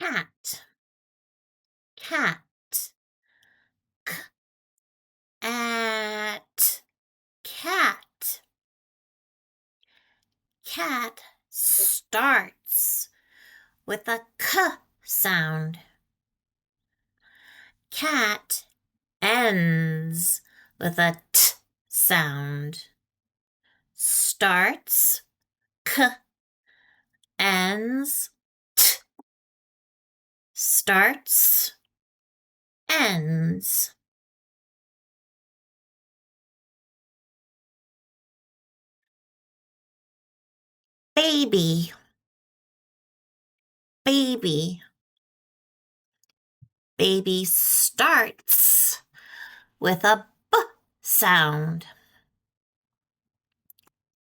cat, cat, at, cat. Cat starts with a k sound. Cat ends with a t sound. Starts k, ends t. Starts, ends. Baby, baby. Baby starts with a b sound.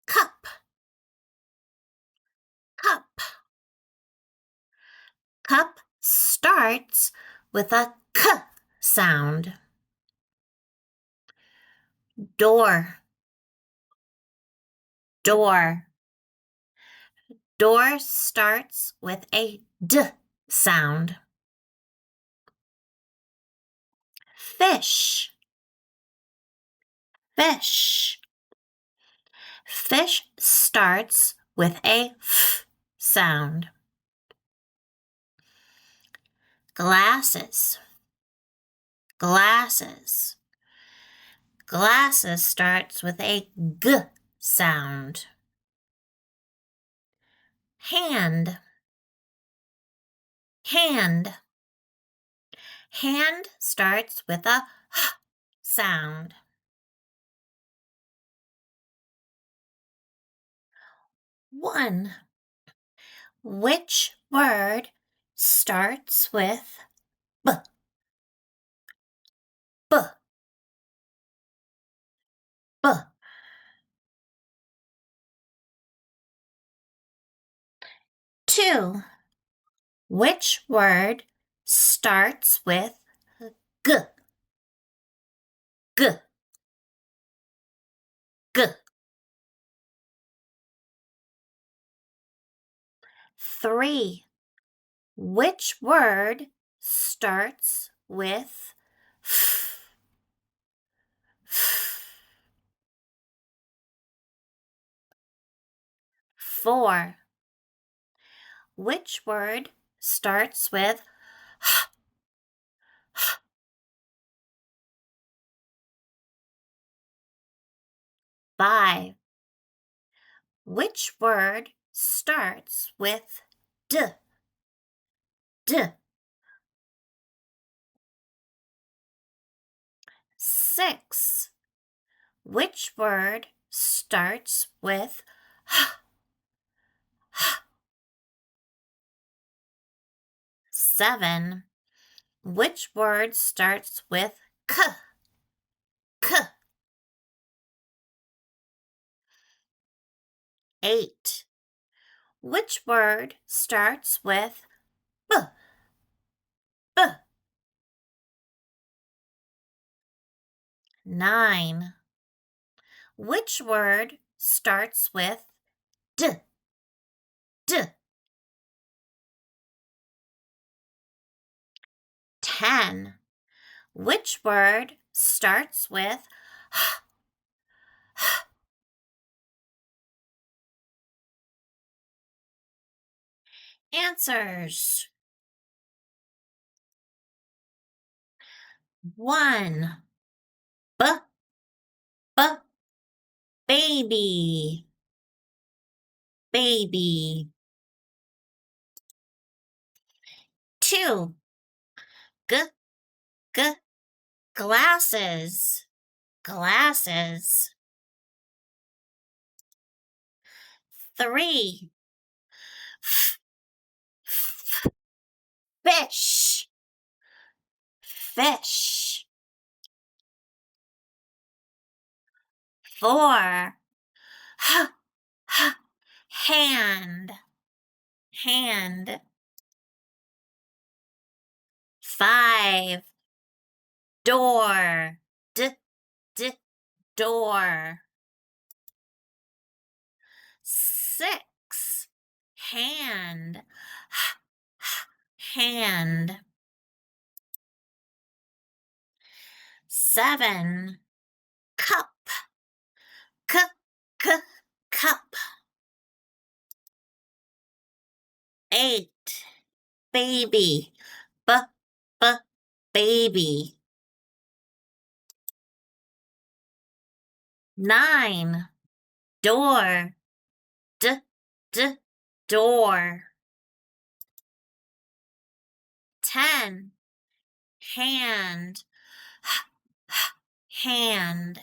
Cup, cup. Cup starts with a k sound. Door, door. Door starts with a d sound. Fish, fish. Fish starts with a f sound. Glasses, glasses. Glasses starts with a g sound. Hand, hand. Hand starts with a h sound. One. Which word starts with b, b, b? Two. Which word starts with g, g, g? Three. Which word starts with f, f? Four. Which word starts with h, h? Five. Which word starts with d, d? Six. Which word starts with h, h? Seven. Which word starts with k, k? Eight. Which word starts with b, b? Nine. Which word starts with d, d? 10. Which word starts with h, h? Answers. 1. B, b, baby, baby. 2. G, g, glasses, glasses. 3. F, f, fish, fish. 4. H, h, hand, hand. 5. Door, d, d, door. 6. Hand, h, h, hand. 7, cup, c, c, cup. 8, baby, b, b, baby. 9, door, d, d, door. 10, hand, h, h, hand.